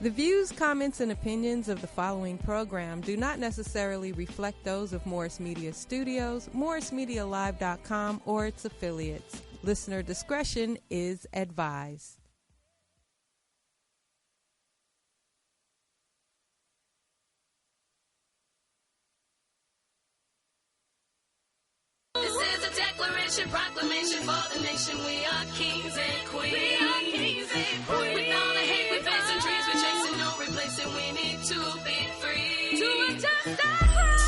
The views, comments, and opinions of the following program do not necessarily reflect those of Morris Media Studios, MorrisMediaLive.com, or its affiliates. Listener discretion is advised. This is a declaration, proclamation for the nation. We are kings and queens. We are kings and queens. With all the hate we face and dreams we're chasing, no replacing. We need to be free. To adjust our crown.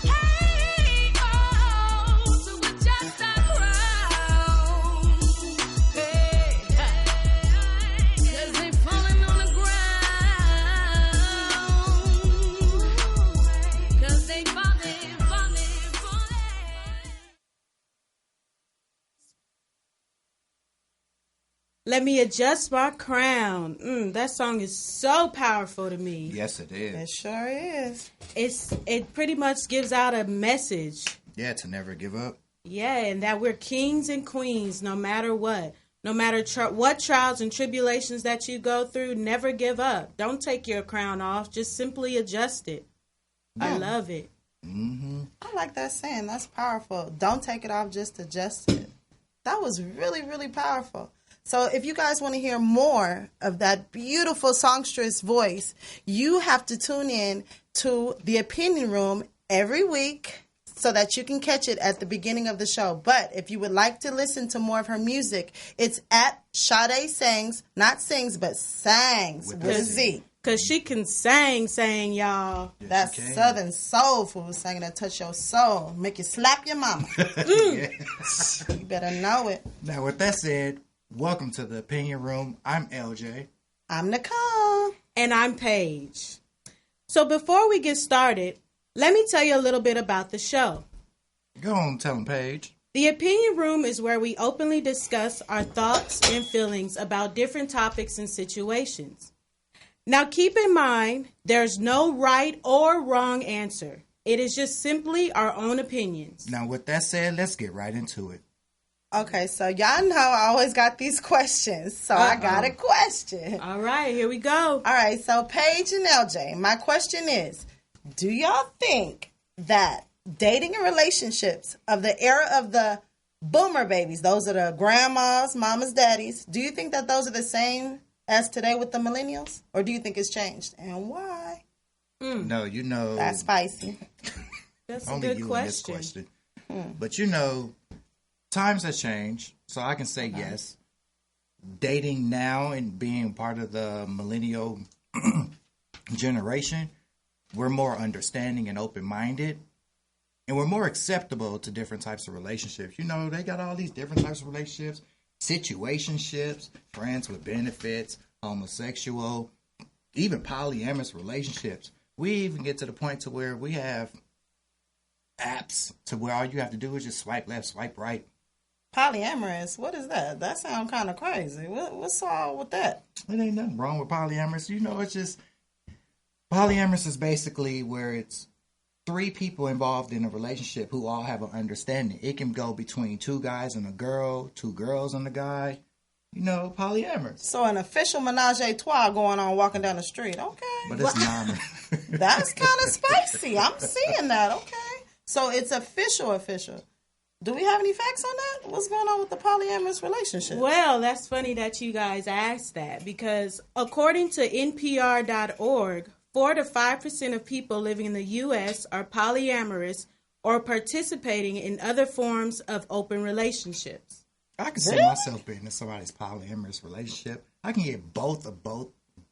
Hey, oh, to adjust our crown. Hey, 'cause they falling on the ground. 'Cause they falling. Let me adjust my crown. That song is so powerful to me. Yes, it is. It sure is. It pretty much gives out a message. Yeah, to never give up. Yeah, and that we're kings and queens no matter what. No matter what trials and tribulations that you go through, never give up. Don't take your crown off. Just simply adjust it. Yeah. I love it. Mm-hmm. I like that saying. That's powerful. Don't take it off, just adjust it. That was really, really powerful. So if you guys want to hear more of that beautiful songstress voice, you have to tune in to The Opinion Room every week so that you can catch it at the beginning of the show. But if you would like to listen to more of her music, it's at Sade Sings, not sings, but sangs with a Z. Because she can sing, y'all. Yes, that's Southern soul food singing that touch your soul. Make you slap your mama. Yes. You better know it. Now, with that said, welcome to The Opinion Room. I'm LJ. I'm Nicole. And I'm Paige. So before we get started, let me tell you a little bit about the show. Go on, tell them, Paige. The Opinion Room is where we openly discuss our thoughts and feelings about different topics and situations. Now keep in mind, there's no right or wrong answer. It is just simply our own opinions. Now with that said, let's get right into it. Okay, so y'all know I always got these questions, so I got a question. All right, here we go. All right, so Paige and LJ, my question is, do y'all think that dating and relationships of the era of the boomer babies, those are the grandmas, mamas, daddies, do you think that those are the same as today with the millennials? Or do you think it's changed? And why? No, you know. That's spicy. That's a only good you question. In this question. But you know, times have changed, so I can say yes. Dating now and being part of the millennial generation, we're more understanding and open-minded, and we're more acceptable to different types of relationships. You know, they got all these different types of relationships, situationships, friends with benefits, homosexual, even polyamorous relationships. We even get to the point to where we have apps to where all you have to do is just swipe left, swipe right. Polyamorous? What is that? That sounds kind of crazy. What's all with that? It ain't nothing wrong with polyamorous. You know, it's just... Polyamorous is basically where it's three people involved in a relationship who all have an understanding. It can go between two guys and a girl, two girls and a guy. You know, polyamorous. So an official menage a trois going on walking down the street. Okay. But it's not. That's kind of spicy. I'm seeing that. Okay. So it's official. Do we have any facts on that? What's going on with the polyamorous relationship? Well, that's funny that you guys asked that because according to NPR.org, 4 to 5% of people living in the U.S. are polyamorous or participating in other forms of open relationships. I can see myself being in somebody's polyamorous relationship. I can get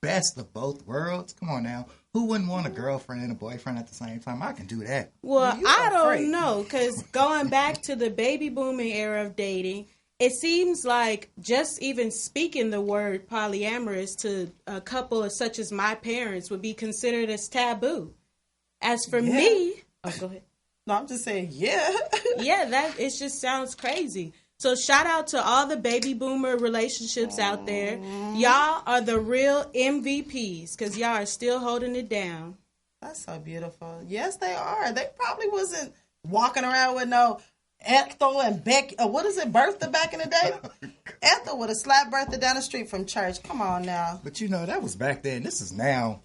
best of both worlds. Come on now. Who wouldn't want a girlfriend and a boyfriend at the same time? I can do that. Well, I don't know, because going back to the baby booming era of dating, it seems like just even speaking the word polyamorous to a couple such as my parents would be considered as taboo. As for me... Oh, go ahead. No, I'm just saying, yeah. Yeah, it just sounds crazy. So shout out to all the baby boomer relationships out there. Y'all are the real MVPs because y'all are still holding it down. That's so beautiful. Yes, they are. They probably wasn't walking around with no Ethel and Becky, what is it, Bertha back in the day? Ethel would have slapped Bertha down the street from church. Come on now. But you know, that was back then. This is now.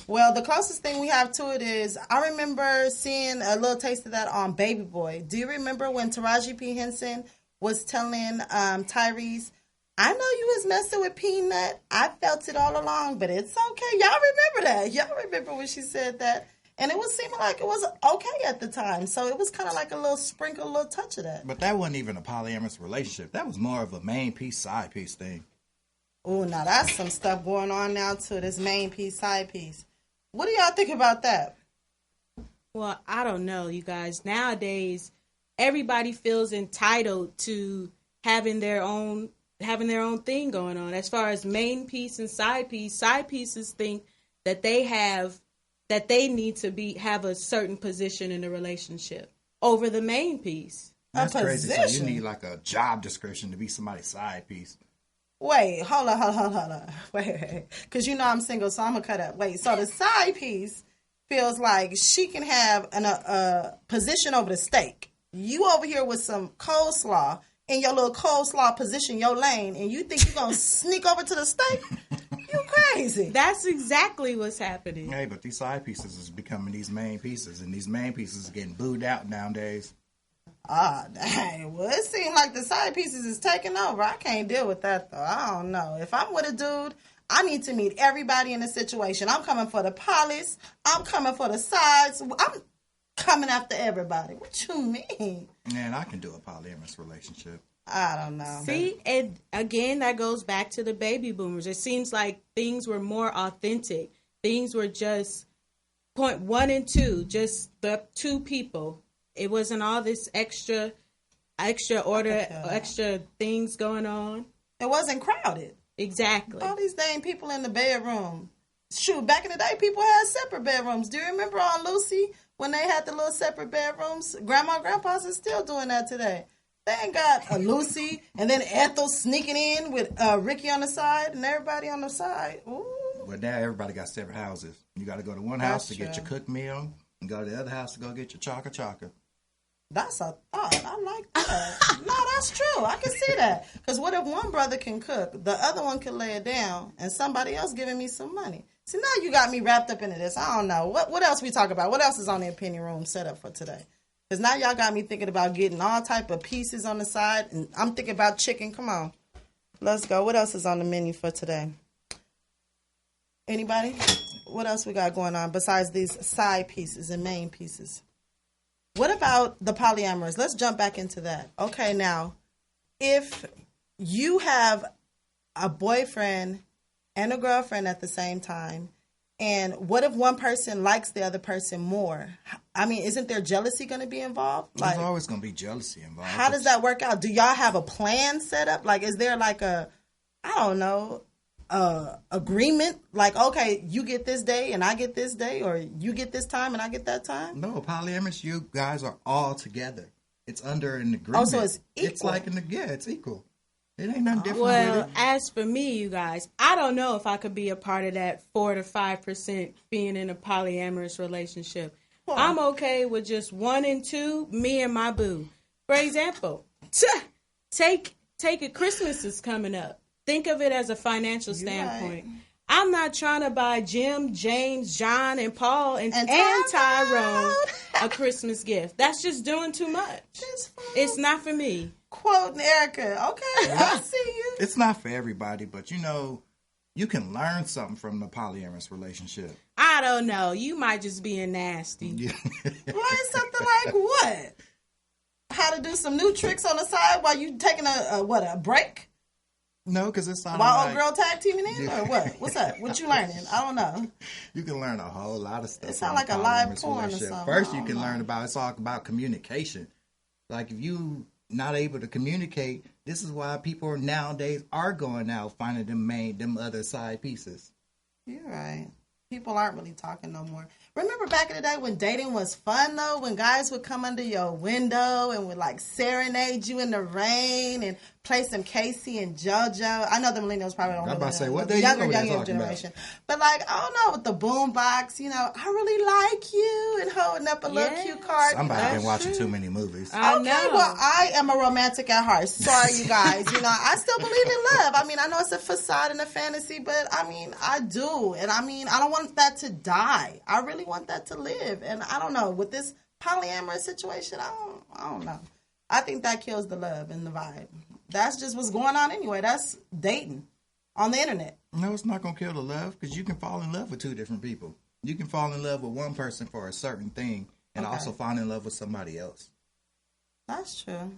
Well, the closest thing we have to it is, I remember seeing a little taste of that on Baby Boy. Do you remember when Taraji P. Henson was telling Tyrese, I know you was messing with Peanut. I felt it all along, but it's okay. Y'all remember that. Y'all remember when she said that? And it was seeming like it was okay at the time. So it was kind of like a little sprinkle, a little touch of that. But that wasn't even a polyamorous relationship. That was more of a main piece, side piece thing. Oh, now that's some stuff going on now too, this main piece, side piece. What do y'all think about that? Well, I don't know, you guys. Nowadays, everybody feels entitled to having their own thing going on. As far as main piece and side pieces think that they need to have a certain position in the relationship over the main piece. That's crazy. So you need like a job description to be somebody's side piece. Wait, hold on. Wait. Because you know I'm single, so I'm going to cut up. Wait, so the side piece feels like she can have a position over the steak. You over here with some coleslaw in your little coleslaw position, your lane, and you think you're going to sneak over to the steak? You crazy. That's exactly what's happening. Hey, but these side pieces is becoming these main pieces, and these main pieces are getting booed out nowadays. Ah, dang. Well, it seems like the side pieces is taking over. I can't deal with that, though. I don't know. If I'm with a dude, I need to meet everybody in the situation. I'm coming for the polish. I'm coming for the sides. I'm coming after everybody. What you mean? Man, I can do a polyamorous relationship. I don't know. See, and again, that goes back to the baby boomers. It seems like things were more authentic. Things were just point 1 and 2, just the two people. It wasn't all this extra things going on. It wasn't crowded. Exactly. All these dang people in the bedroom. Shoot, back in the day, people had separate bedrooms. Do you remember on Lucy when they had the little separate bedrooms? Grandma and grandpas are still doing that today. They ain't got a Lucy and then Ethel sneaking in with Ricky on the side and everybody on the side. Ooh. But now everybody got separate houses. You got to go to one house to get your cooked meal and go to the other house to go get your chaka. That's a thought. I like that. No, that's true. I can see that. Because what if one brother can cook, the other one can lay it down, and somebody else giving me some money? See, now you got me wrapped up into this. I don't know. What else we talk about? What else is on the opinion room set up for today? Because now y'all got me thinking about getting all type of pieces on the side, and I'm thinking about chicken. Come on. Let's go. What else is on the menu for today? Anybody? What else we got going on besides these side pieces and main pieces? What about the polyamorous? Let's jump back into that. Okay, now, if you have a boyfriend and a girlfriend at the same time, and what if one person likes the other person more? I mean, isn't there jealousy going to be involved? There's always going to be jealousy involved. How does that work out? Do y'all have a plan set up? Like, is there like a, I don't know, agreement? Like, okay, you get this day and I get this day, or you get this time and I get that time? No, polyamorous, you guys are all together. It's under an agreement. Oh, so it's equal. It's like it's equal. It ain't nothing different Well, with it. as for me, you guys, I don't know if I could be a part of that 4 to 5% being in a polyamorous relationship. Well, I'm okay with just 1 and 2, me and my boo. For example, take it. Christmas is coming up. Think of it as a financial standpoint. Right. I'm not trying to buy Jim, James, John, and Paul and Tyrone a Christmas gift. That's just doing too much. It's not for me. Quoting Erica. Okay, I see you. It's not for everybody, but you can learn something from the polyamorous relationship. I don't know. You might just be nasty. Yeah. Learn something like what? How to do some new tricks on the side while you taking a break? No, because it's not while old girl tag teaming in, or what? What's up? What you learning? I don't know. You can learn a whole lot of stuff. It sounds like a live porn or something. First, you can learn about it's all about communication. Like if you not able to communicate, this is why people nowadays are going out finding them other side pieces. You're right. People aren't really talking no more. Remember back in the day when dating was fun, though? When guys would come under your window and would, like, serenade you in the rain and play some Casey and JoJo. I know the millennials probably don't I'm know about to say, that. what The they younger talking generation. about? But, like, I don't know, with the boom box, you know, I really like you, and holding up a little cute card. Somebody been watching too many movies. I Okay, know. well, I am a romantic at heart. Sorry, you guys. You know, I still believe in love. I mean, I know it's a facade and a fantasy, but I mean, I do. And I mean, I don't want that to die. I really want that to live. And I don't know, with this polyamorous situation, I don't know. I think that kills the love and the vibe. That's just what's going on anyway. That's dating on the internet. No, it's not going to kill the love because you can fall in love with two different people. You can fall in love with one person for a certain thing and also fall in love with somebody else. That's true.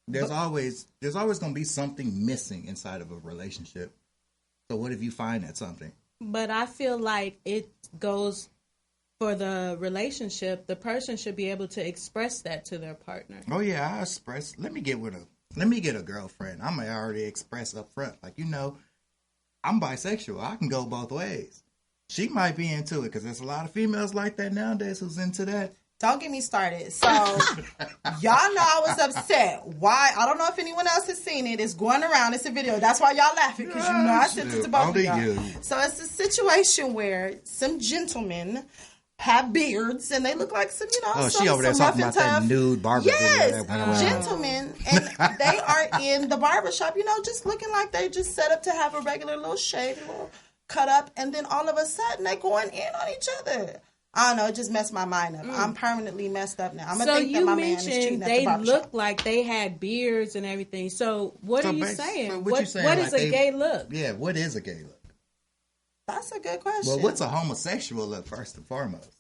There's always going to be something missing inside of a relationship. So what if you find that something? But I feel like it goes for the relationship. The person should be able to express that to their partner. Oh yeah, I express. Let me get a girlfriend. I may already express up front, like, you know, I'm bisexual. I can go both ways. She might be into it because there's a lot of females like that nowadays who's into that. Don't get me started. So, y'all know I was upset. Why? I don't know if anyone else has seen it. It's going around. It's a video. That's why y'all laughing, because you know I sent it to both of y'all. So, it's a situation where some gentlemen have beards, and they look like some, you know, Oh, some, she over there some talking rough about and that tough. nude barber Yes, video that went around. gentlemen, and they are in the barbershop, you know, just looking like they just set up to have a regular little shave, a little cut up, and then all of a sudden they going in on each other. I don't know, it just messed my mind up. I'm permanently messed up now. I'm gonna So think that you my man is cheating mentioned at the they barbershop. look like they had beards and everything. So what are you saying? So What you saying, what is like a gay look? Yeah, what is a gay look? That's a good question. Well, what's a homosexual look first and foremost?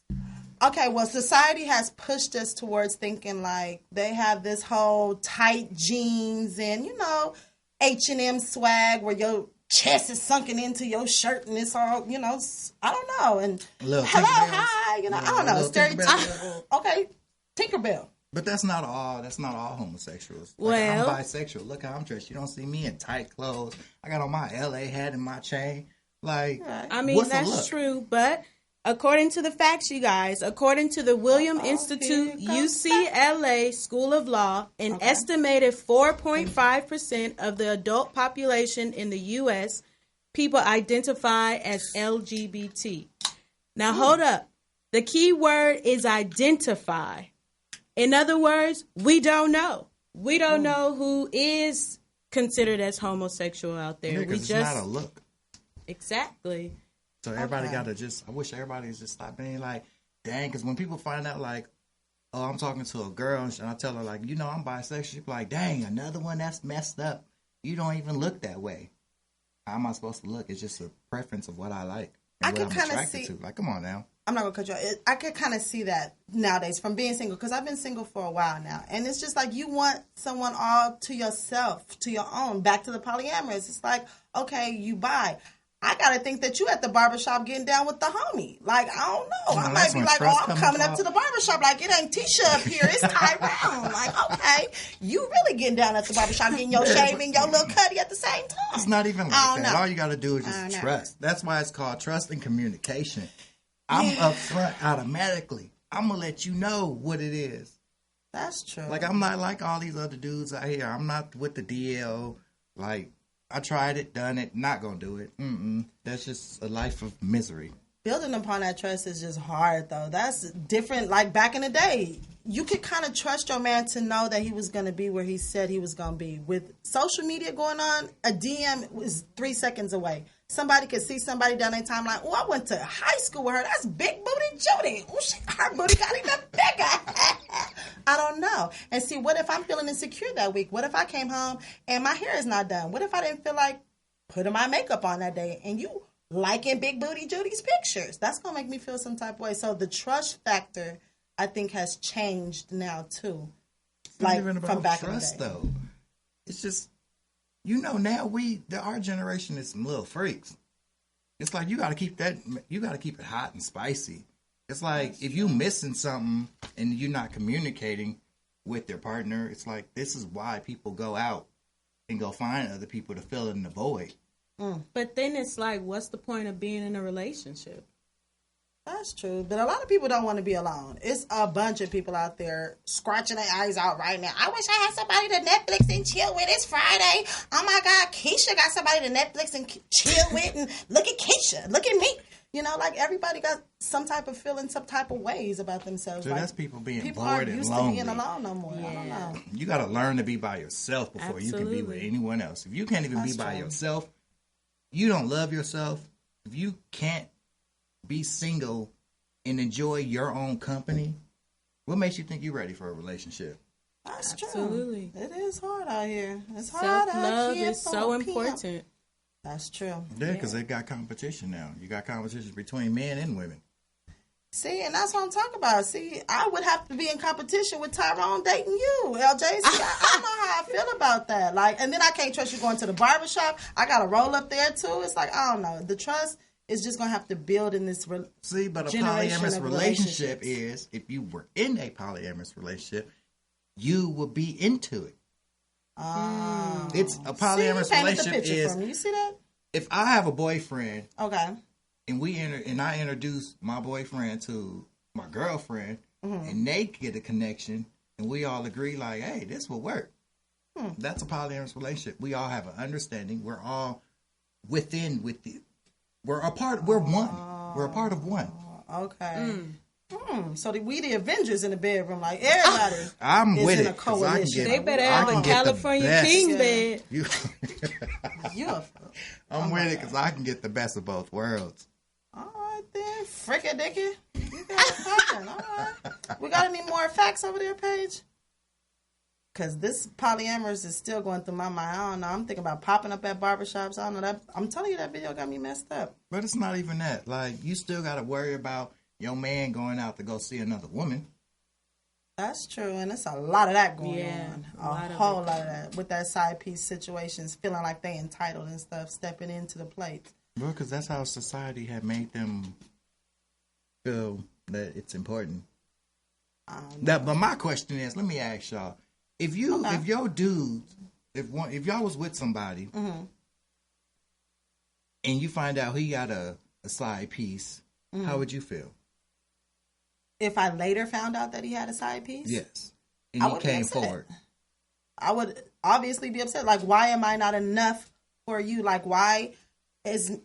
Okay, well, society has pushed us towards thinking like they have this whole tight jeans and, you know, H&M swag where your chest is sunken into your shirt and it's all, you know, I don't know. And Little hello, Tinkerbells. hi, you know, I don't know. Little Stereotype. Tinkerbell. Okay, Tinkerbell. But that's not all homosexuals. Like, Well- I'm bisexual. Look how I'm dressed. You don't see me in tight clothes. I got on my LA hat and my chain. Like, I mean, what's a that's look? true, but according to the facts, you guys, according to the William Institute, UCLA School of Law, an estimated 4.5% of the adult population in the U.S. people identify as LGBT. Now, hold up. The key word is identify. In other words, we don't know. We don't know who is considered as homosexual out there. Yeah, We 'cause it's just not a look. exactly. So everybody got to I wish everybody just stop being like, dang, because when people find out, like, oh, I'm talking to a girl and I tell her, like, you know, I'm bisexual, she's like, dang, another one that's messed up. You don't even look that way. How am I supposed to look? It's just a preference of what I like and I what can I'm kinda attracted see- to. Like, come on now. I'm not gonna cut you off. I could kind of see that nowadays from being single, because I've been single for a while now, and it's just like you want someone all to yourself, to your own. Back to the polyamorous, it's like, okay, you buy. I gotta think that you at the barbershop getting down with the homie. Like, I don't know. I might that's be when like, trust oh, I'm comes coming up out. to the barbershop. Like, it ain't Tisha up here. It's Tyrone. Like, okay, you really getting down at the barbershop, getting your shave and your little cutty at the same time. It's not even I like don't that. know. All you got to do is I don't just know. trust. That's why it's called trust and communication. I'm upfront automatically. I'm going to let you know what it is. That's true. Like, I'm not like all these other dudes out here. I'm not with the DL. Like, I tried it, done it, not going to do it. That's just a life of misery. Building upon that trust is just hard, though. That's different. Like back in the day, you could kind of trust your man to know that he was going to be where he said he was going to be. With social media going on, a DM was 3 seconds away. Somebody could see somebody down their timeline. Oh, I went to high school with her. That's Big Booty Judy. Oh, her booty got even bigger. I don't know. And see, what if I'm feeling insecure that week? What if I came home and my hair is not done? What if I didn't feel like putting my makeup on that day and you liking Big Booty Judy's pictures? That's going to make me feel some type of way. So the trust factor, I think, has changed now, too. It's not Like, even from about back trust, in the day. though. It's just, you know, now our generation is some little freaks. It's like you got to keep it hot and spicy. It's like if you missing something and you're not communicating with their partner, it's like this is why people go out and go find other people to fill in the void. But then it's like, what's the point of being in a relationship? That's true. But a lot of people don't want to be alone. It's a bunch of people out there scratching their eyes out right now. I wish I had somebody to Netflix and chill with. It's Friday. Oh my God, Keisha got somebody to Netflix and chill with. And look at Keisha. Look at me. You know, like everybody got some type of feeling, some type of ways about themselves. So like, that's people being people bored aren't and used lonely. to being alone no more. I don't know. You got to learn to be by yourself before you can be with Absolutely. anyone else. If you can't even That's be by true. yourself, you don't love yourself. If you can't be single and enjoy your own company, what makes you think you're ready for a relationship? That's Absolutely. true. It is hard out here. It's hard Self out love here is for so a pimp. important. That's true. Yeah, because they got competition now. You got competition between men and women. See, and that's what I'm talking about. See, I would have to be in competition with Tyrone dating you, LJ. See, I don't know how I feel about that. Like, and then I can't trust you going to the barbershop. I got to roll up there too. It's like, I don't know. The trust is just going to have to build in this See, but a generation polyamorous of relationship relationships. is, if you were in a polyamorous relationship, you would be into it. It's a polyamorous see, you painted the relationship picture is, for me. You see that? if I have a boyfriend Okay. and I introduce my boyfriend to my girlfriend, Mm-hmm. and they get a connection, and we all agree like, hey, this will work. That's a polyamorous relationship. We all have an understanding. We're all we're a part. We're one. We're a part of one. Okay. So we the Avengers in the bedroom, like everybody. I'm is with in it. a 'Cause I can coalition. get- They better I have can a get the California best. king Yeah. bed. You, You're I'm with it because I can get the best of both worlds. all right then, fricka dicky. You got it popping. All right. We got any more facts over there, Paige? Because this polyamorous is still going through my mind. I don't know. I'm thinking about popping up at barbershops. I don't know. That I'm telling you, that video got me messed up. But it's not even that. Like, you still got to worry about your man going out to go see another woman. That's true, and it's a lot of that going Yeah, on. a lot of whole it. lot of that with that side piece situations, feeling like they entitled and stuff, stepping into the plate. Well, because that's how society had made them feel that it's important. But my question is, let me ask y'all: if your dudes, if y'all was with somebody, Mm-hmm. and you find out he got a side piece, Mm-hmm. how would you feel? If I later found out that he had a side piece, Yes, and I he would be came upset. forward. I would obviously be upset. Like, why am I not enough for you? Like, why is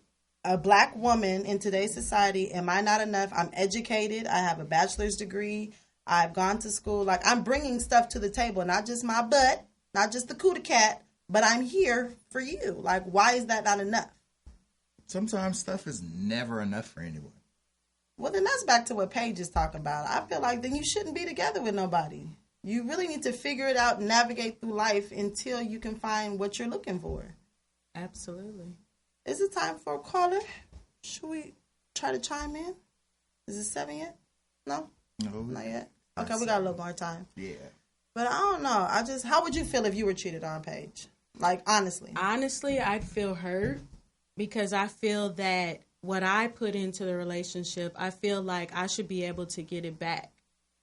a black woman in today's society, am I not enough? I'm educated. I have a bachelor's degree. I've gone to school. Like, I'm bringing stuff to the table, not just my butt, not just the cootie cat, but I'm here for you. Like, why is that not enough? Sometimes stuff is never enough for anyone. Well, then that's back to what Paige is talking about. I feel like then you shouldn't be together with nobody. You really need to figure it out and navigate through life until you can find what you're looking for. Absolutely. Is it time for a caller? Should we try to chime in? Is it 7 yet? No? No, Not yet? Okay, we got a little more time. yeah. But I don't know. How would you feel if you were cheated on, Paige? Like, honestly. Honestly, I'd feel hurt because I feel that what I put into the relationship, I feel like I should be able to get it back.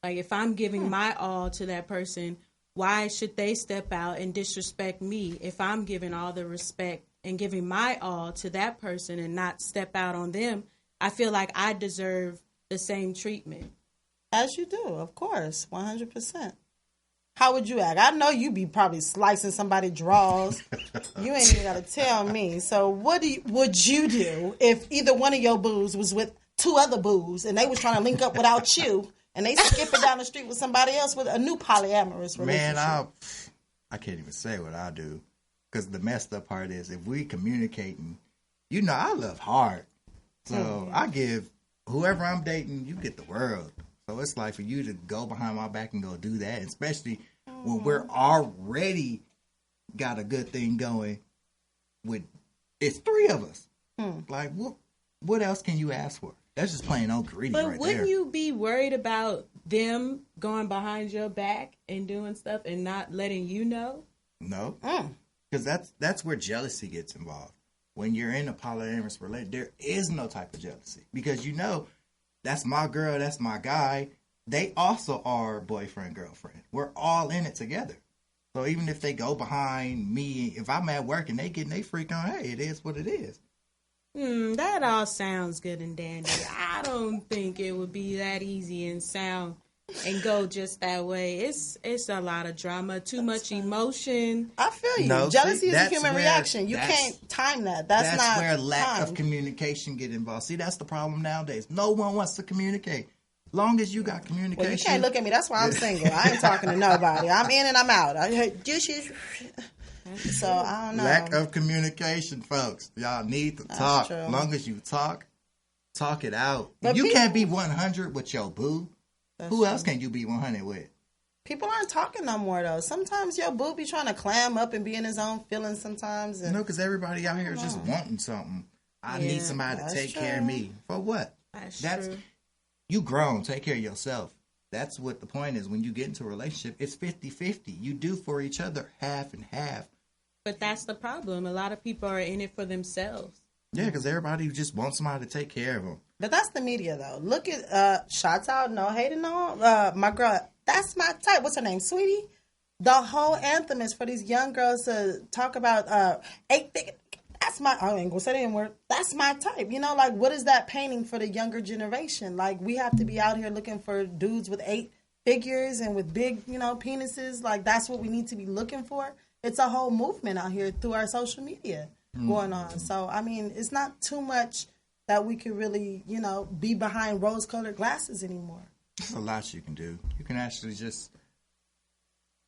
Like, if I'm giving my all to that person, why should they step out and disrespect me if I'm giving all the respect and giving my all to that person and not step out on them? I feel like I deserve the same treatment. As you do, of course. 100%. How would you act? I know you be probably slicing somebody's drawers. You ain't even got to tell me. So what would you do if either one of your boos was with two other boos and they was trying to link up without you and they skipping down the street with somebody else with a new polyamorous relationship? Man, I can't even say what I do, because the messed up part is if we communicating, I love hard, so I give whoever I'm dating, you get the world. So it's like for you to go behind my back and go do that, especially when we're already got a good thing going. It's three of us. Like what else can you ask for? That's just plain old greedy But right wouldn't there. you be worried about them going behind your back and doing stuff and not letting you know? No, because that's where jealousy gets involved. When you're in a polyamorous relationship, there is no type of jealousy because that's my girl, that's my guy. They also are boyfriend, girlfriend. We're all in it together. So even if they go behind me, if I'm at work and they getting they freak on, hey, it is what it is. That all sounds good and dandy. I don't think it would be that easy and go just that way. It's a lot of drama, too much emotion. I feel you. No, Jealousy see, is a that's human where- reaction. You that's- can't time that. That's not where lack of timed. communication get involved. See, that's the problem nowadays. No one wants to communicate. Long as you got communication. Well, you can't look at me. That's why I'm single. I ain't talking to nobody. I'm in and I'm out. I heard douches. So I don't know. Lack of communication, folks. Y'all need to talk. true. Long as you talk it out. But You people- can't be 100 with your boo. Who else can you be 100 with? People aren't talking no more though. Sometimes your boo be trying to clam up and be in his own feelings sometimes. And Because everybody out here is just wanting something. I need somebody to that's take care of true. me. For what? That's true. You grown. Take care of yourself. That's what the point is. When you get into a relationship, it's 50-50. You do for each other half and half. But that's the problem. A lot of people are in it for themselves. Yeah, because everybody just wants somebody to take care of them. But that's the media though. Look at shots out, no hating on my girl. That's my type. What's her name, Sweetie? The whole anthem is for these young girls to talk about that's my, I ain't gonna say the N-word. That's my type. You know, like what is that painting for the younger generation? Like we have to be out here looking for dudes with 8 figures and with big, penises. Like that's what we need to be looking for. It's a whole movement out here through our social media going on. So I mean, it's not too much that we could really, be behind rose-colored glasses anymore. There's a lot you can do. You can actually just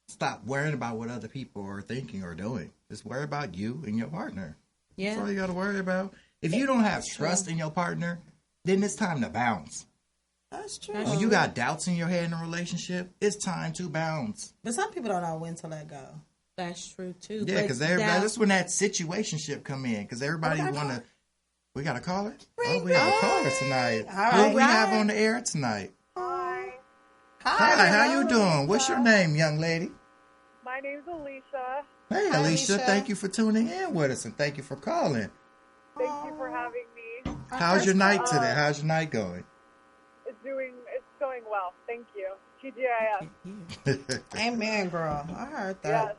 stop worrying about what other people are thinking or doing. Just worry about you and your partner. That's all Yeah. you got to worry about. If you don't have trust in your partner, then it's time to bounce. That's true. When you got doubts in your head in a relationship, it's time to bounce. But some people don't know when to let go. That's true too. Yeah, But because that- that's when that situationship come in. Because everybody Okay, want to. We got a caller? Ring, We have a ring. caller tonight. All Who right. we have on the air tonight? Hi, Hi, how you doing? What's your name, young lady? my name's Alicia. Hey, Hi, Alicia. Alicia. Thank you for tuning in with us, and thank you for calling. Thank you for having me. How's your night today? How's your night going? It's going well. Thank you. TGIF. Amen, girl. I heard Yes. that.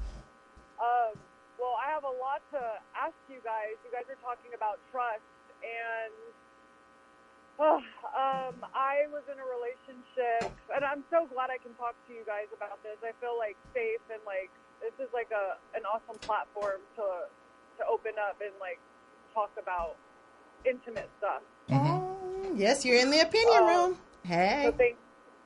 Well, I have a lot to ask you guys. You guys are talking about trust, and I was in a relationship, and I'm so glad I can talk to you guys about this. I feel like safe, and like this is like an awesome platform to open up and like talk about intimate stuff. Yes, you're in the opinion room. Hey. So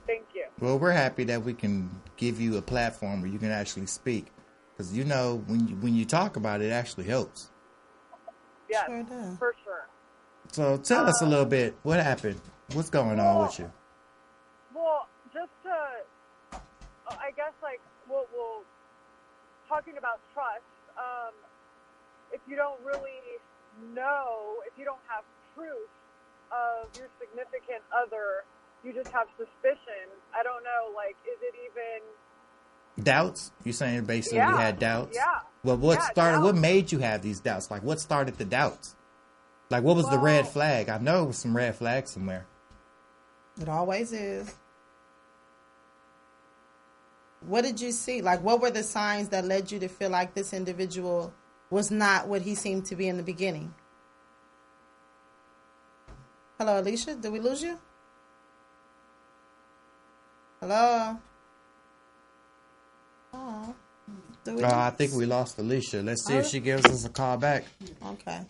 thank you. Well, we're happy that we can give you a platform where you can actually speak. Because, when you talk about it, it actually helps. Yes, Sure does. for sure. So tell us a little bit. What happened? What's going on with you? Well, just to, I guess, like, we'll talking about trust, if you don't really know, if you don't have proof of your significant other, you just have suspicion. I don't know, like, is it even... Doubts? You're saying basically you Yeah, had doubts? yeah. Well, what Yeah, what doubts. made you have these doubts? Like, what started the doubts? Like, what was the red Well- flag? I know it was some red flags somewhere. It always is. What did you see? Like, what were the signs that led you to feel like this individual was not what he seemed to be in the beginning? Hello, Alicia? Did we lose you? Hello? Oh. Did we I think we lost Alicia. Let's see if she gives us a call back. Okay.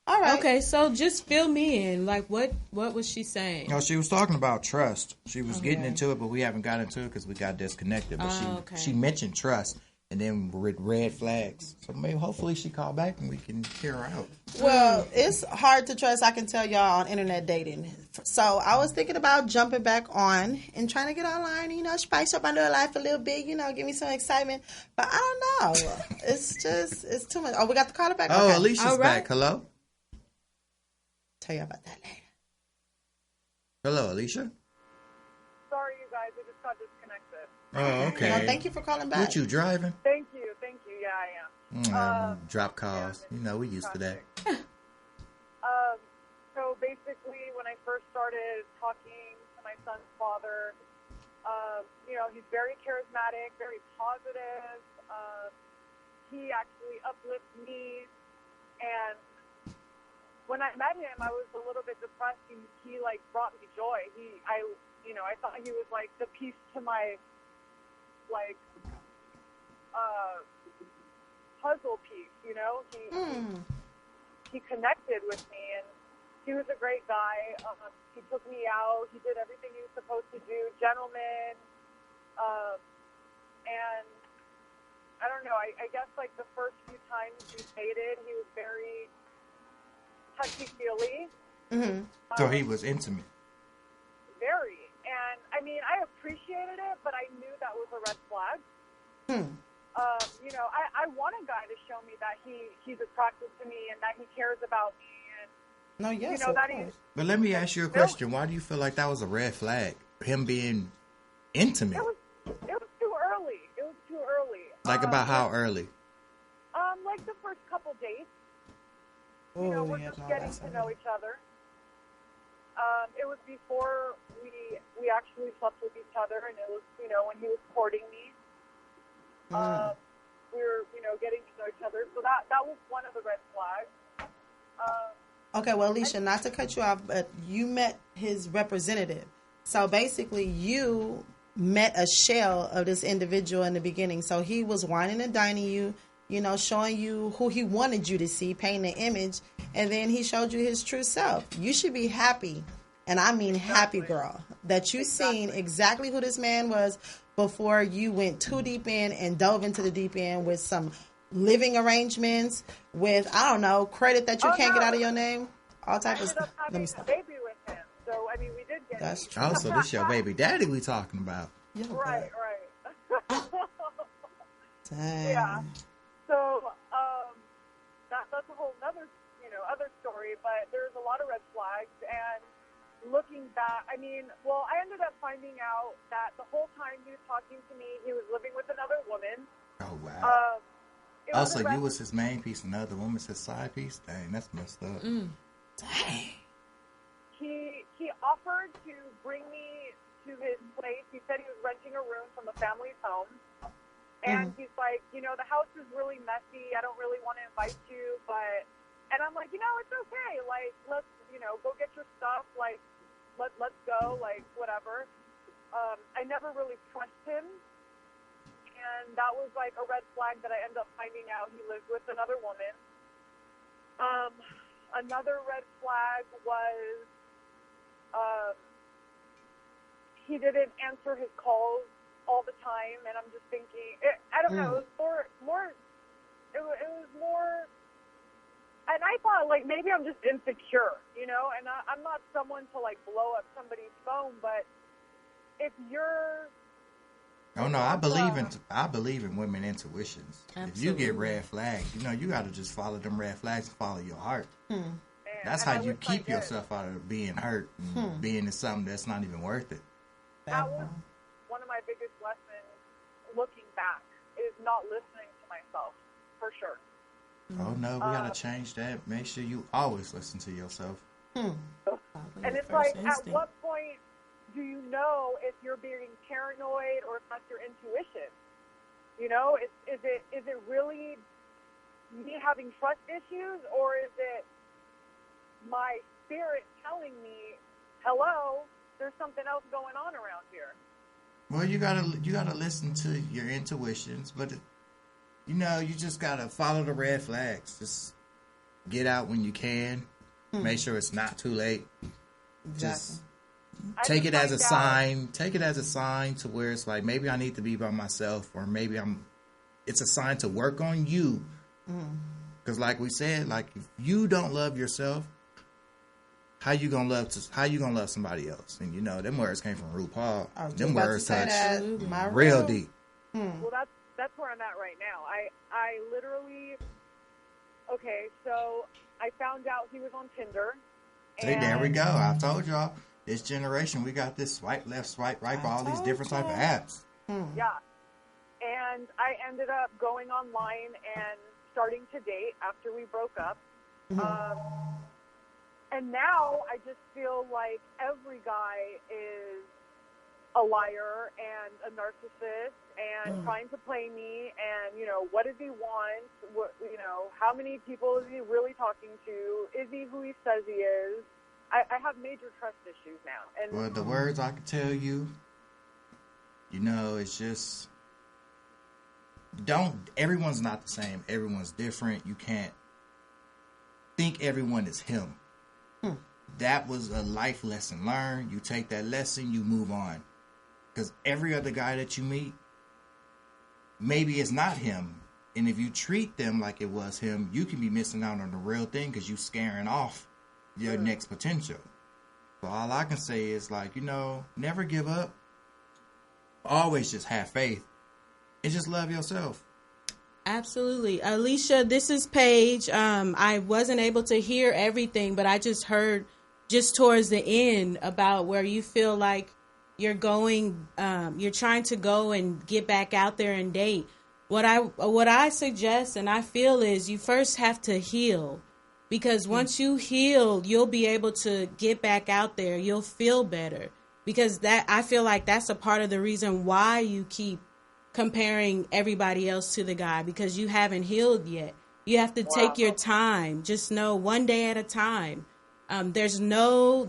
All right. Okay, so just fill me in. Like, what was she saying? No, she was talking about trust. She was getting into it, but we haven't got into it because we got disconnected. But okay. she mentioned trust, and then with red flags. So maybe hopefully she called back and we can hear her out. Well, it's hard to trust, I can tell y'all, on internet dating. So I was thinking about jumping back on and trying to get online, spice up my little life a little bit, give me some excitement. But I don't know. It's too much. Oh, we got the caller back? Oh, Okay. Alicia's All right. back. Hello? Tell you about that later. Hello, Alicia? Sorry, you guys, I just got disconnected. Oh, okay. Well, thank you for calling back. What you driving? Thank you. Yeah, I am. Drop calls. We used to that. So basically, when I first started talking to my son's father, he's very charismatic, very positive. He actually uplifts me, and when I met him, I was a little bit depressed. He like brought me joy. I thought he was like the piece to my like puzzle piece. You know, he connected with me, and he was a great guy. He took me out. He did everything he was supposed to do. Gentleman. And I don't know. I guess like the first few times we dated, he was very touchy-feely. So he was intimate. Very. And I mean, I appreciated it, but I knew that was a red flag. You know, I want a guy to show me that he's attracted to me and that he cares about me. And, No, yes, you know, of that course. But let me ask you a question. Why do you feel like that was a red flag? Him being intimate? It was too early. It was too early. Like about how early? Like the first couple dates. You know, we're just getting to know each other. It was before we actually slept with each other, and it was, you know, when he was courting me. We were, you know, getting to know each other. So that was one of the red flags. Okay, well, Alicia, not to cut you off, but you met his representative. So basically, you met a shell of this individual in the beginning. So he was whining and dining you, you know, showing you who he wanted you to see, painting an image, and then he showed you his true self. You should be happy, and I mean happy, girl, that you seen exactly who this man was before you went too deep in and dove into the deep end with some living arrangements, with, I don't know, credit that you can't get out of your name, all type of ended stuff. up Let having me a stop. baby with him. So, I mean, we did get That's it. true. Oh, so this your baby daddy we talking about. Yeah, Right. Dang. Yeah. So, that's a whole other, you know, other story, but there's a lot of red flags, and looking back, I mean, well, I ended up finding out that the whole time he was talking to me, he was living with another woman. Oh, wow. It was Also, a red- you was his main piece, another woman's his side piece? Dang, that's messed up. Dang. He offered to bring me to his place. He said he was renting a room from a family's home. And he's like, you know, the house is really messy. I don't really want to invite you, but... And I'm like, you know, it's okay. Like, let's, you know, go get your stuff. Like, let's go. Like, whatever. I never really trusted him. And that was, like, a red flag that I ended up finding out he lived with another woman. Another red flag was he didn't answer his calls all the time, and I'm just thinking, I don't know, it was more, it was more, and I thought, like, maybe I'm just insecure, you know, and I'm not someone to, like, blow up somebody's phone, but if you're... Oh, no, I believe in women intuitions. Absolutely. If you get red flags, you know, you got to just follow them red flags and follow your heart. Man, That's and how I you wish I keep did. yourself out of being hurt and being in something that's not even worth it. That was one of my biggest lessons looking back, is not listening to myself, for sure. Oh, no, we got to change that. Make sure you always listen to yourself. And it's like, at what point do you know if you're being paranoid or if that's your intuition? You know, is it really me having trust issues, or is it my spirit telling me, hello, there's something else going on around here? Well, you gotta listen to your intuitions, but you know, you just gotta follow the red flags. Just get out when you can. Make sure it's not too late. Just take it as a sign. Take it as a sign to where it's like, maybe I need to be by myself, or maybe it's a sign to work on you. Because like we said, like, if you don't love yourself, how you gonna love somebody else? And you know, them words came from RuPaul. Them words touch real deep. Well, that's where I'm at right now. I literally, okay, so I found out he was on Tinder. See, there we go. I told y'all, this generation, we got this swipe left, swipe right for all these different type of apps. Yeah. And I ended up going online and starting to date after we broke up. And now I just feel like every guy is a liar and a narcissist and trying to play me and, you know, what does he want? What, how many people is he really talking to? Is he who he says he is? I have major trust issues now. And Well, the words I can tell you, it's just, everyone's not the same. Everyone's different. You can't think everyone is him. That was a life lesson learned. You take that lesson, you move on. Because every other guy that you meet, maybe it's not him. And if you treat them like it was him, you can be missing out on the real thing because you scaring off your next potential. So all I can say is never give up. Always just have faith. And just love yourself. Absolutely. Alicia, this is Paige. I wasn't able to hear everything, but I just heard just towards the end about where you feel like you're going, you're trying to go and get back out there and date. What I suggest and I feel is you first have to heal, because once you heal, you'll be able to get back out there. You'll feel better, because I feel like that's a part of the reason why you keep comparing everybody else to the guy, because you haven't healed yet. You have to take your time. Just know one day at a time. There's no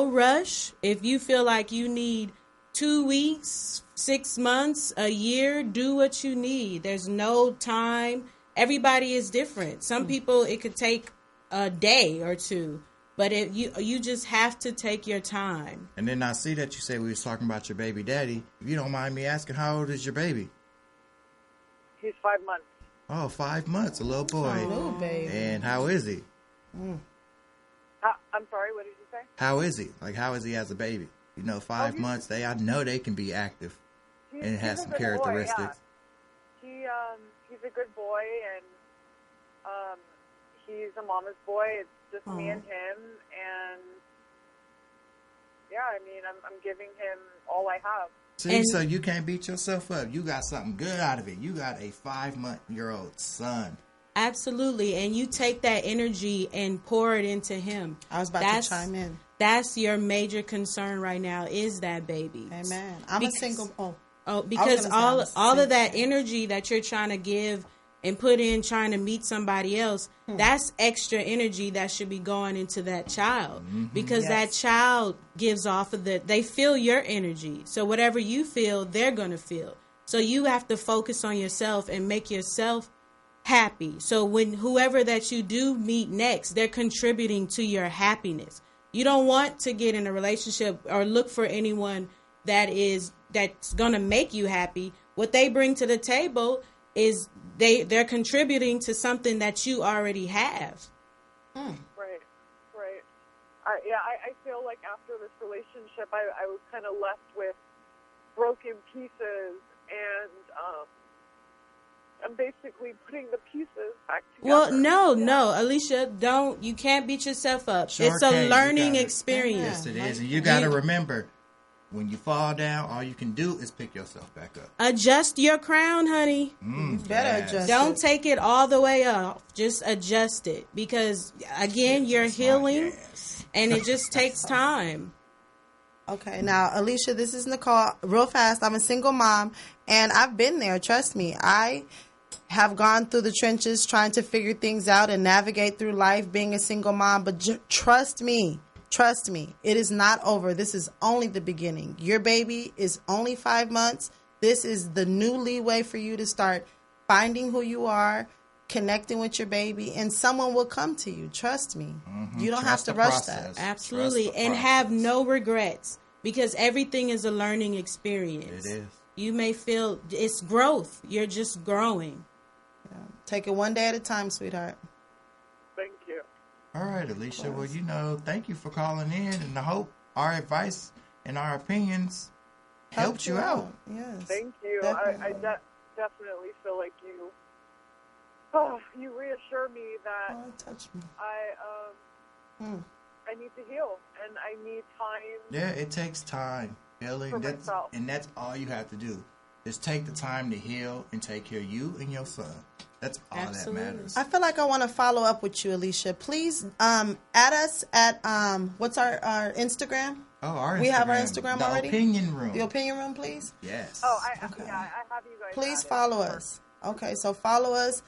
rush. If you feel like you need 2 weeks, 6 months, a year, do what you need. There's no time. Everybody is different. Some people, it could take a day or two, but you just have to take your time. And then I see that you say we was talking about your baby daddy. If you don't mind me asking, how old is your baby? he's 5 months. Oh, 5 months, a little boy. Oh, little baby. And how is he? I'm sorry, what did you say? How is he? Like, how is he as a baby? 5 months, I know they can be active and have some characteristics. Boy, yeah. He's a good boy, and he's a mama's boy. It's just me and him, and yeah, I'm giving him all I have. See, so you can't beat yourself up. You got something good out of it. You got a 5-month-old son. Absolutely, and you take that energy and pour it into him. I was about to chime in. That's your major concern right now, is that baby. Amen. I'm a single. Because all of that energy that you're trying to give and put in trying to meet somebody else, that's extra energy that should be going into that child. Because that child gives off of they feel your energy. So whatever you feel, they're going to feel. So you have to focus on yourself and make yourself happy. So when whoever that you do meet next, they're contributing to your happiness. You don't want to get in a relationship or look for anyone that's going to make you happy. What they bring to the table is they're contributing to something that you already have. Right. I feel like after this relationship, I was kind of left with broken pieces, and I'm basically putting the pieces back together. Well, no, Alicia, you can't beat yourself up. It's a learning experience. Yes, it is. And you got to remember, when you fall down, all you can do is pick yourself back up. Adjust your crown, honey. You better adjust. Don't take it all the way up. Just adjust it. Because, again, you're healing, and it just takes time. Okay, now, Alicia, this is Nicole. Real fast, I'm a single mom, and I've been there. Trust me. I have gone through the trenches trying to figure things out and navigate through life being a single mom. But trust me, it is not over. This is only the beginning. Your baby is only 5 months. This is the new leeway for you to start finding who you are, connecting with your baby, and someone will come to you. Trust me. You don't have to rush that. Absolutely. And have no regrets, because everything is a learning experience. It is. You may feel it's growth. You're just growing. Yeah. Take it one day at a time, sweetheart. Thank you. All right, Alicia. Well, thank you for calling in, and I hope our advice and our opinions helped you out. Yes. Thank you. I definitely feel like you reassure me that Touch me. I need to heal, and I need time. Yeah, it takes time. Healing, and that's all you have to do. Just take the time to heal and take care of you and your son. That's all that matters. I feel like I want to follow up with you, Alicia. Please add us at what's our Instagram? Oh, our Instagram. We have our Instagram already? The Opinion Room. The Opinion Room, please? Yes. Oh, I have you guys. Please follow us. Okay, so follow us,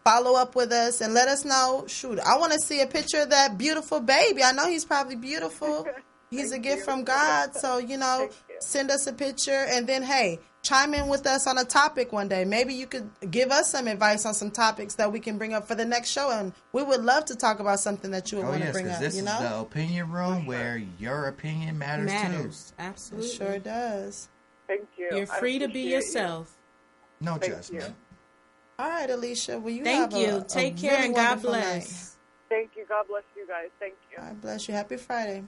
follow up with us, and let us know. Shoot, I want to see a picture of that beautiful baby. I know he's probably beautiful. He's a gift from God. So, send us a picture, and then, hey, chime in with us on a topic one day. Maybe you could give us some advice on some topics that we can bring up for the next show, and we would love to talk about something that you would want to bring up. This is the opinion room where your opinion matters too. Absolutely. It sure does. Thank you. You're free to be yourself. No Thank judgment. you. All right, Alicia. Well, Thank you. Take care and God bless. Thank you. God bless you guys. Thank you. God bless you. Happy Friday.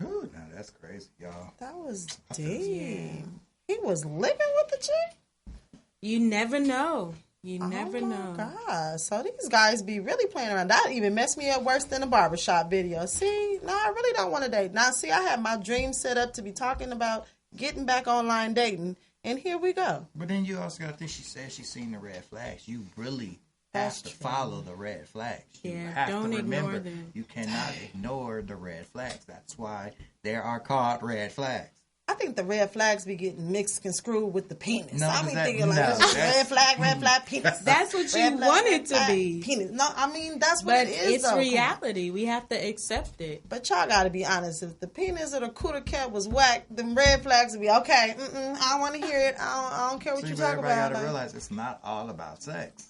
Ooh, now that's crazy, y'all. That was deep. He was living with the chick? You never know. You never know. God. So these guys be really playing around. That even messed me up worse than a barbershop video. See, no, I really don't want to date. Now, see, I had my dream set up to be talking about getting back online dating, and here we go. But then you also got to think she said she's seen the red flags. You really have to follow the red flags. You have don't to ignore remember, them. you cannot ignore the red flags. That's why they are called red flags. I think the red flags be getting mixed and screwed with the penis. No, I be thinking no, this is red flag, penis. That's what you Red flag, want red it to flag, be. Penis. No, I mean, that's what But it is, it's though. reality. We have to accept it. But y'all gotta be honest. If the penis or the cooter cat was whack, them red flags would be okay. I don't want to hear it. I don't care what you talk everybody about. got to realize it's not all about sex.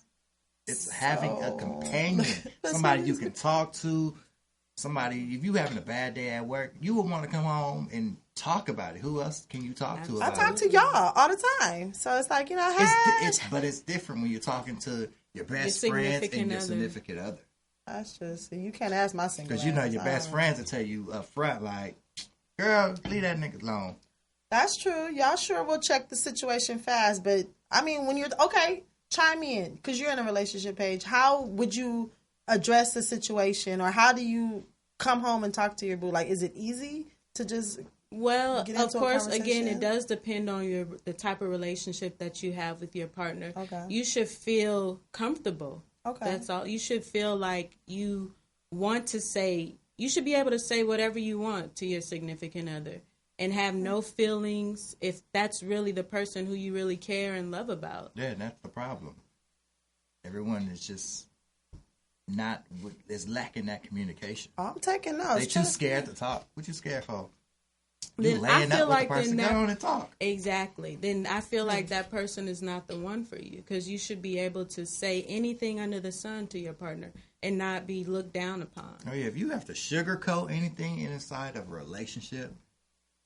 It's having a companion, somebody you can talk to. Somebody, if you having a bad day at work, you would want to come home and talk about it. Who else can you talk to I about talk it? to y'all all the time. So it's like, hey. But it's different when you're talking to your best Your friends significant and your other. significant other. That's just, you can't ask my single Because ass. your best friends will tell you up front, like, girl, leave that nigga alone. That's true. Y'all sure will check the situation fast. But, I mean, when you're, okay, chime in. Because you're in a relationship page. How would you address the situation? Or how do you come home and talk to your boo? Like, is it easy to just Well, get of into a course, again, conversation? it does depend on the type of relationship that you have with your partner. Okay. You should feel comfortable. Okay. That's all. You should feel like you want to say, you should be able to say whatever you want to your significant other and have no feelings if that's really the person who you really care and love about. Yeah, that's the problem. Everyone is just is lacking that communication. I'm taking notes. They too scared to talk. What you scared for? You Then laying I feel up with like the person, then go on and talk. Exactly. Then I feel like that person is not the one for you because you should be able to say anything under the sun to your partner and not be looked down upon. Oh yeah, if you have to sugarcoat anything inside of a relationship,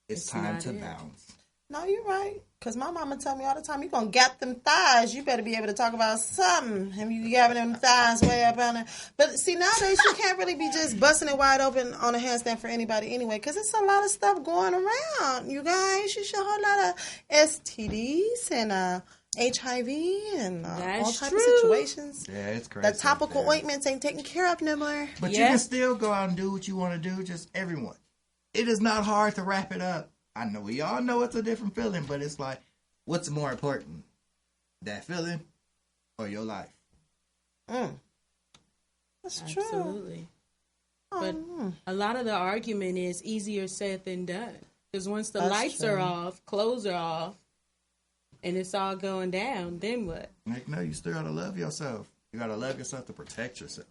it's time not to it. bounce. No, you're right. Because my mama tell me all the time, you going to gap them thighs. You better be able to talk about something. And you gapping them thighs way up on there. But see, nowadays, you can't really be just busting it wide open on a handstand for anybody anyway. Because it's a lot of stuff going around. You guys, you should a whole lot of STDs and HIV and all types of situations. Yeah, it's crazy. The topical ointments ain't taken care of no more. But you can still go out and do what you want to do, just everyone. It is not hard to wrap it up. I know we all know it's a different feeling, but it's like, what's more important? That feeling or your life? That's true. Absolutely. But a lot of the argument is easier said than done. Because once the lights are off, clothes are off, and it's all going down, then what? Like, no, you still got to love yourself. You got to love yourself to protect yourself.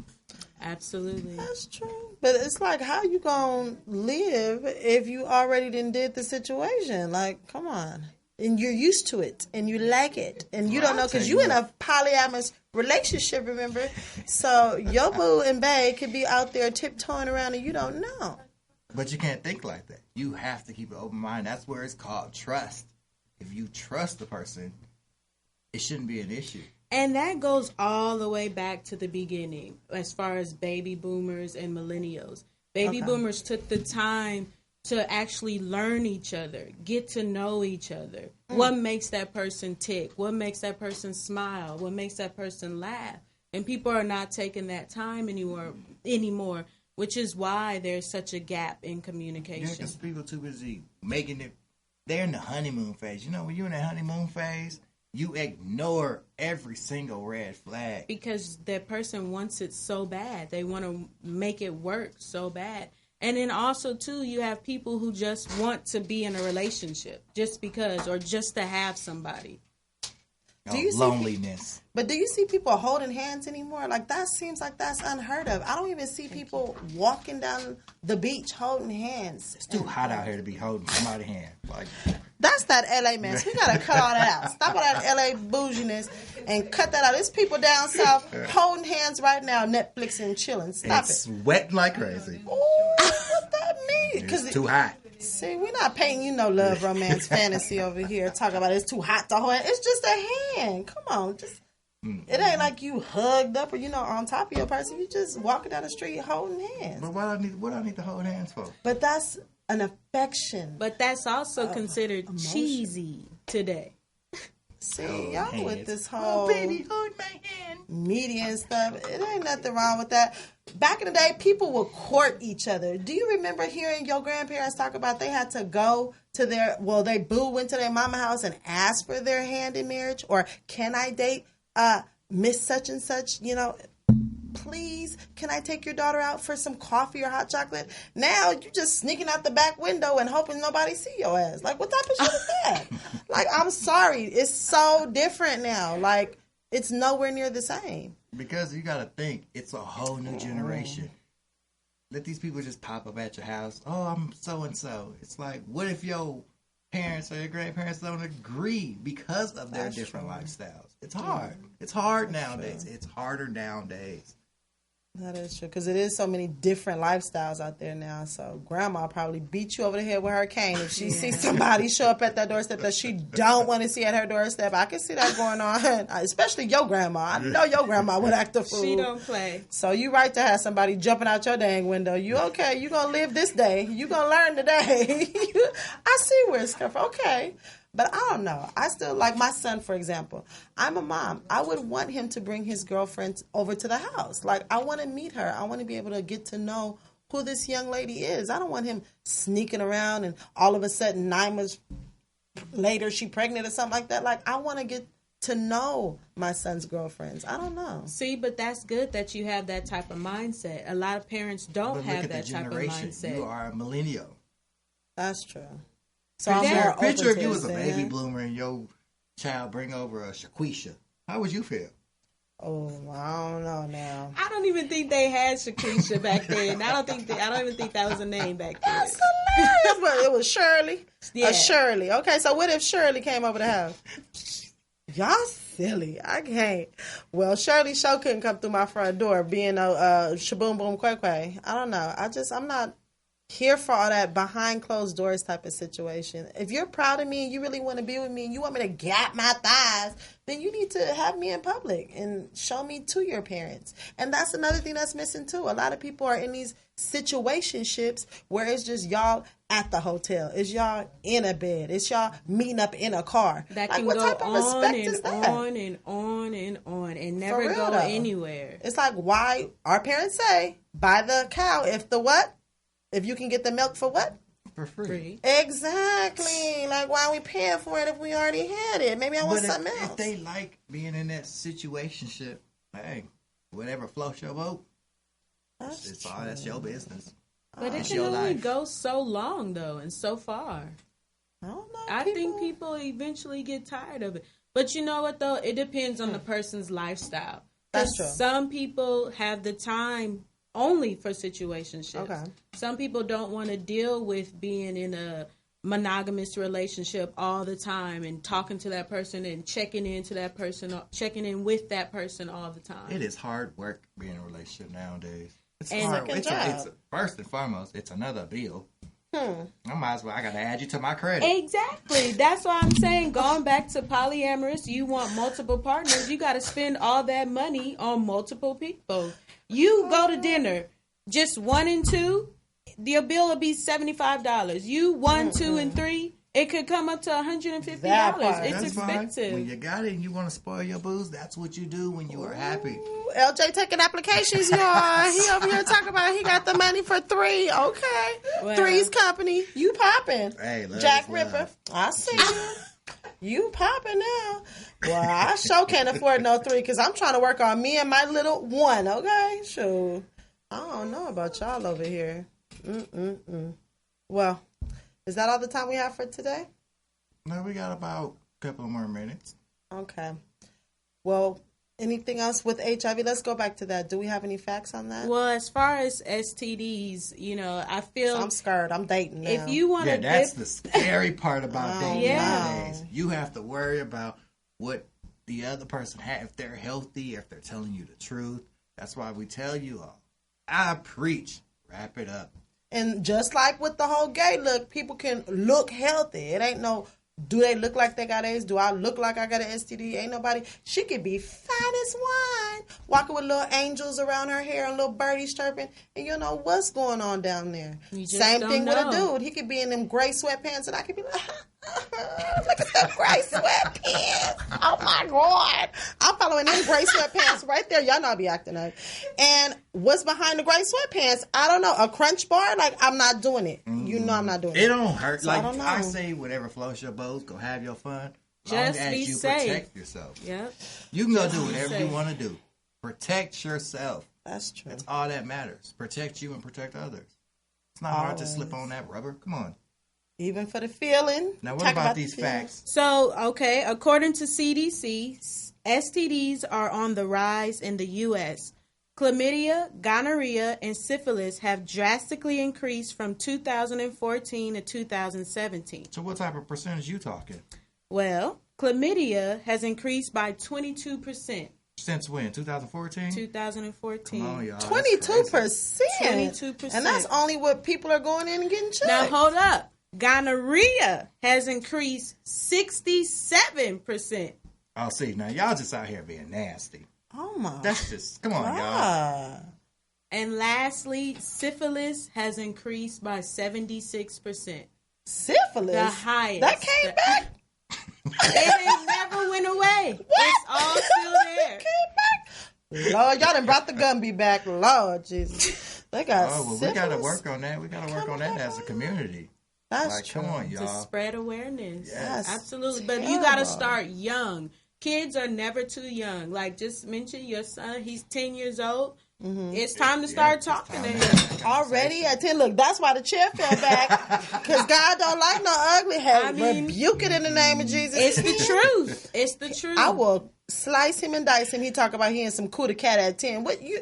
Absolutely. That's true. But it's like, how you gonna live if you already did the situation? Like, come on. And you're used to it, and you like it, and you don't know, because you in a polyamorous relationship, remember? So your boo and bae could be out there tiptoeing around, and you don't know. But you can't think like that. You have to keep an open mind. That's where it's called trust. If you trust the person, it shouldn't be an issue. And that goes all the way back to the beginning as far as baby boomers and millennials. Baby boomers took the time to actually learn each other, get to know each other. What makes that person tick? What makes that person smile? What makes that person laugh? And people are not taking that time anymore, which is why there's such a gap in communication. Yeah, because people too busy making it. They're in the honeymoon phase. You know, when you're in that honeymoon phase, you ignore every single red flag. Because that person wants it so bad. They want to make it work so bad. And then also, too, you have people who just want to be in a relationship just because or just to have somebody. Do you see loneliness. But do you see people holding hands anymore? Like, that seems like that's unheard of. I don't even see people walking down the beach holding hands. It's too hot out here to be holding somebody's hand. Like, that's that LA mess. We gotta cut all that out. Stop all that LA bouginess and cut that out. There's people down south holding hands right now, Netflix and chilling. Stop it's it. sweating like crazy. Ooh, what that mean? It's too hot. See, we're not painting you no love romance fantasy over here. Talking about it's too hot to hold. It's just a hand. Come on, just. It ain't like you hugged up or on top of your person. You just walking down the street holding hands. But what I need to hold hands for? But that's an affection. But that's also considered cheesy today. See, y'all with this whole baby, hold my hand. media and stuff. It ain't nothing wrong with that. Back in the day, people would court each other. Do you remember hearing your grandparents talk about they had to go to they went to their mama house and asked for their hand in marriage? Or, can I date Miss such and such, please, can I take your daughter out for some coffee or hot chocolate? Now you just sneaking out the back window and hoping nobody see your ass. Like, what type of shit is that? Like, I'm sorry. It's so different now. Like, it's nowhere near the same. Because you got to think, it's a whole new generation. Let these people just pop up at your house. Oh, I'm so-and-so. It's like, what if your parents or your grandparents don't agree because of their different lifestyles? It's hard. It's hard nowadays. It's harder nowadays. That is true, because it is so many different lifestyles out there now. So grandma probably beat you over the head with her cane if she sees somebody show up at that doorstep that she don't want to see at her doorstep. I can see that going on, especially your grandma. I know your grandma would act a fool. She don't play. So you right to have somebody jumping out your dang window. You okay? You gonna live this day? You gonna learn today? I see where it's coming from. Okay. But I don't know. I still, like my son, for example. I'm a mom. I would want him to bring his girlfriend over to the house. Like, I want to meet her. I want to be able to get to know who this young lady is. I don't want him sneaking around and all of a sudden 9 months later she pregnant or something like that. Like, I want to get to know my son's girlfriends. I don't know. See, but that's good that you have that type of mindset. A lot of parents don't have that type of mindset. You are a millennial. That's true. So I'm more open picture if to you was a it, baby yeah. bloomer and your child bring over a Shaquisha. How would you feel? Oh, I don't know now. I don't even think they had Shaquisha back then. I don't even think that was a name back then. That's hilarious. But it was Shirley. Yeah. Shirley. Okay, so what if Shirley came over the house? Y'all silly. I can't. Well, Shirley sure couldn't come through my front door being a shaboom boom quay quay. I don't know. I'm not here for all that behind closed doors type of situation. If you're proud of me and you really want to be with me and you want me to gap my thighs, then you need to have me in public and show me to your parents. And that's another thing that's missing too. A lot of people are in these situationships where it's just y'all at the hotel. It's y'all in a bed. It's y'all meeting up in a car. That like, can what go type of on respect and is that? on and on and on and never For real, go though. anywhere. It's like, why our parents say, buy the cow if the what? If you can get the milk for what? For free. Exactly. Like, why are we paying for it if we already had it? Maybe I want something else. If they like being in that situationship, hey, whatever floats your boat, that's your business. But it It's can your only life. go so long, though, and so far. I don't know. I think people eventually get tired of it. But you know what, though? It depends on the person's lifestyle. That's true. Some people have the time only for situationships. Okay. Some people don't want to deal with being in a monogamous relationship all the time and talking to that person and checking in with that person all the time. It is hard work being in a relationship nowadays. It's And hard. second It's job. first and foremost, it's another bill. I might as well. I gotta add you to my credit. Exactly. That's why I'm saying, going back to polyamorous, you want multiple partners, you got to spend all that money on multiple people. You go to dinner, just 1 and 2, your bill will be $75. You 1, 2, and 3, it could come up to $150. That part. It's That's expensive. fine. When you got it and you want to spoil your booze, that's what you do when you are happy. Ooh, LJ taking applications, y'all. He over here talking about he got the money for 3. Okay. Well. 3's company. You popping. Hey, love Jack is love. Ripper. I see you. You popping now. Well, I sure can't afford no 3 because I'm trying to work on me and my little 1, okay? Sure. I don't know about y'all over here. Well, is that all the time we have for today? No, we got about a couple more minutes. Okay. Well, anything else with HIV? Let's go back to that. Do we have any facts on that? Well, as far as STDs, I feel I'm scared. I'm dating now. if you want to that's the scary part about dating Yeah. nowadays. You have to worry about what the other person has, if they're healthy, if they're telling you the truth. That's why we tell you all. I preach. Wrap it up. And just like with the whole gay look, people can look healthy. It ain't no, do they look like they got AIDS? Do I look like I got an STD? Ain't nobody. She could be fine as wine, walking with little angels around her hair and little birdies chirping, and you know what's going on down there. You just Same don't thing with a know. dude. He could be in them gray sweatpants, and I could be like, look at them gray sweatpants. Oh my God. I'm following them gray sweatpants right there. Y'all know I be acting up. And what's behind the gray sweatpants? I don't know. A crunch bar? Like, I'm not doing it. You know I'm not doing it. It don't hurt. So I Like don't know. I say, whatever floats your boat, go have your fun. Just Long as be you safe. protect yourself. Yep. You can go do whatever you safe. want to do. Protect yourself. That's true. That's all that matters. Protect you and protect others. It's not hard to slip on that rubber. Come on. Even for the feeling. Now, what Talk about the these feelings. facts? So, okay, according to CDC, STDs are on the rise in the U.S. Chlamydia, gonorrhea, and syphilis have drastically increased from 2014 to 2017. So, what type of percentage you talking? Well, chlamydia has increased by 22%. Since when? 2014? 2014. Come on, y'all. 22%. 22%. And that's only what people are going in and getting checked. Now, hold up. Gonorrhea has increased 67%. Oh, see, now y'all just out here being nasty. Oh my That's just, come on, y'all. God. And lastly, syphilis has increased by 76%. Syphilis? The highest. That came back? It never went away. It's all still there. Lord, y'all done brought the Gumby back. Lord Jesus. They got Oh, well, syphilis. we got to work on that. We got to work on that as a community. That's Like, true. come on, To y'all. spread awareness. Yes. Absolutely. But you got to Terrible. start young. Kids are never too young. Like, just mention your son. He's 10 years old. It's time to start talking to him. Already at 10. Look, that's why the chair fell back. Because God don't like no ugly hair. I mean, rebuke it in the name of Jesus. It's the truth. It's the truth. I will slice him and dice him. He talk about he in some Kuda Cat at 10. What you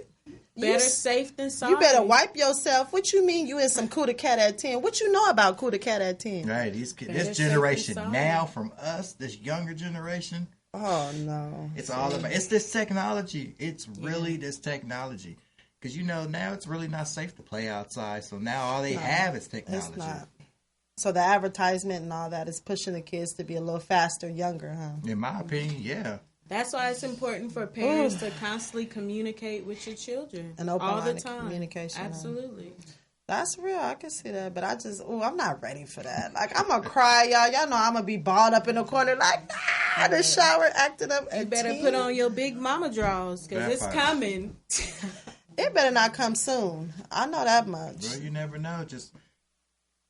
Better safe than sorry. You better wipe yourself. What you mean you in some Kuda Cat at 10? What you know about Kuda Cat at 10? Right, these kids, Better this safe than generation sorry. now from us, this younger generation, Oh no. it's all about, it's this technology. It's really this technology. Because, now it's really not safe to play outside. So now all they have is technology. It's not. So the advertisement and all that is pushing the kids to be a little faster, younger, huh? In my opinion, yeah. That's why it's important for parents to constantly communicate with your children. An open all line the of time. communication, huh? Absolutely. That's real. I can see that. But I'm not ready for that. Like, I'm going to cry, y'all. Y'all know I'm going to be balled up in the corner like, the shower acting up. You better put on your big mama drawers because That it's part. coming. It better not come soon. I know that much. Well, you never know. Just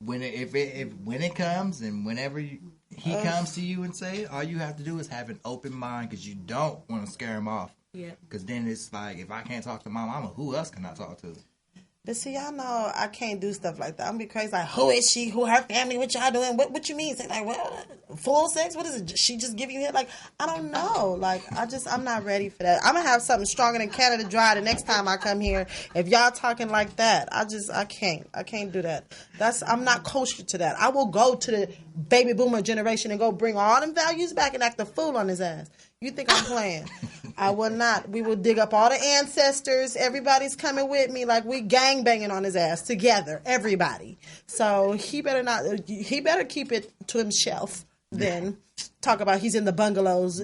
when it comes and whenever he comes to you and say it, all you have to do is have an open mind because you don't want to scare him off. Yeah. Because then it's like, if I can't talk to my mama, who else can I talk to? But see, y'all know I can't do stuff like that. I'm gonna be crazy. Like, who is she? Who her family? What y'all doing? What you mean? Say like, well, full sex? What is it? She just give you hit? Like, I don't know. Like, I'm not ready for that. I'm gonna have something stronger than Canada Dry the next time I come here. If y'all talking like that, I can't do that. I'm not kosher to that. I will go to the baby boomer generation and go bring all them values back and act a fool on his ass. You think I'm playing? I will not. We will dig up all the ancestors. Everybody's coming with me. Like, we gang banging on his ass together. Everybody. So he better not. He better keep it to himself. Then talk about he's in the bungalows.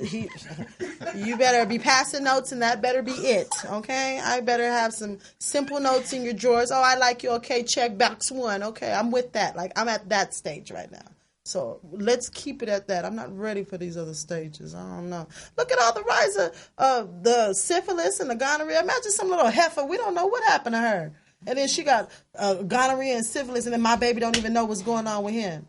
You better be passing notes, and that better be it. Okay. I better have some simple notes in your drawers. Oh, I like you. Okay, check box 1. Okay, I'm with that. Like, I'm at that stage right now. So let's keep it at that. I'm not ready for these other stages. I don't know. Look at all the rise of the syphilis and the gonorrhea. Imagine some little heifer. We don't know what happened to her. And then she got gonorrhea and syphilis, and then my baby don't even know what's going on with him.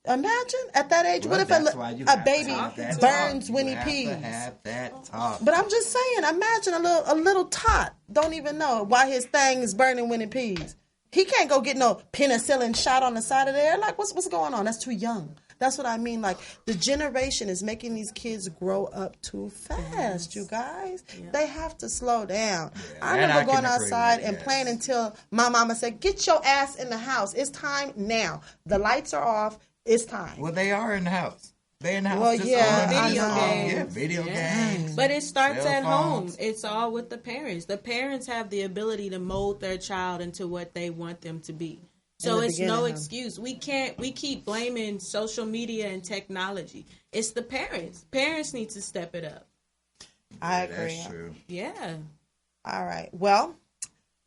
Imagine at that age. Well, what if that's why you a have to baby have that burns talk. when You he have pees? to have that talk. But I'm just saying, imagine a little tot don't even know why his thing is burning when it pees. He can't go get no penicillin shot on the side of there. Like, what's going on? That's too young. That's what I mean. Like, the generation is making these kids grow up too fast, you guys. Yeah. They have to slow down. Yeah, I remember going outside and playing until my mama said, get your ass in the house. It's time now. The lights are off. It's time. Well, they are in the house. They in the house. Well, video games. Yeah, video games. But it starts at home. It's all with the parents. The parents have the ability to mold their child into what they want them to be. So it's no excuse. We keep blaming social media and technology. It's the parents. Parents need to step it up. I agree. That's true. Yeah. All right. Well,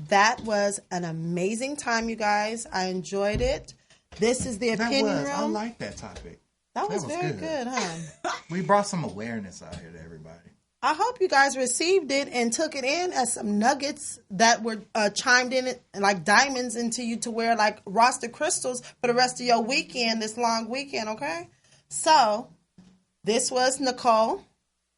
that was an amazing time, you guys. I enjoyed it. This is the opinion room. I like that topic. That was very good, huh? We brought some awareness out here to everybody. I hope you guys received it and took it in as some nuggets that were chimed in like diamonds into you to wear like roasted crystals for the rest of your weekend, this long weekend, okay? So, this was Nicole.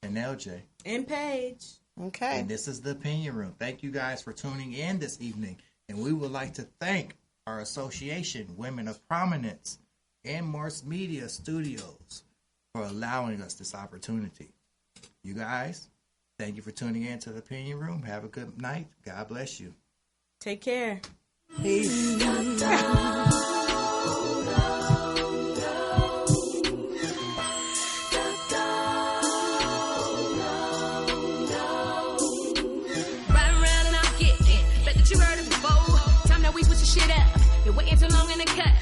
And LJ. And Paige. Okay. And this is the Opinion Room. Thank you guys for tuning in this evening. And we would like to thank our association, Women of Prominence, and Morse Media Studios for allowing us this opportunity. You guys, thank you for tuning in to the Opinion Room. Have a good night. God bless you. Take care. Peace. Right around and I'll get it. Bet that you heard it before. Time that we switch the shit up. You're waiting too long in the cut.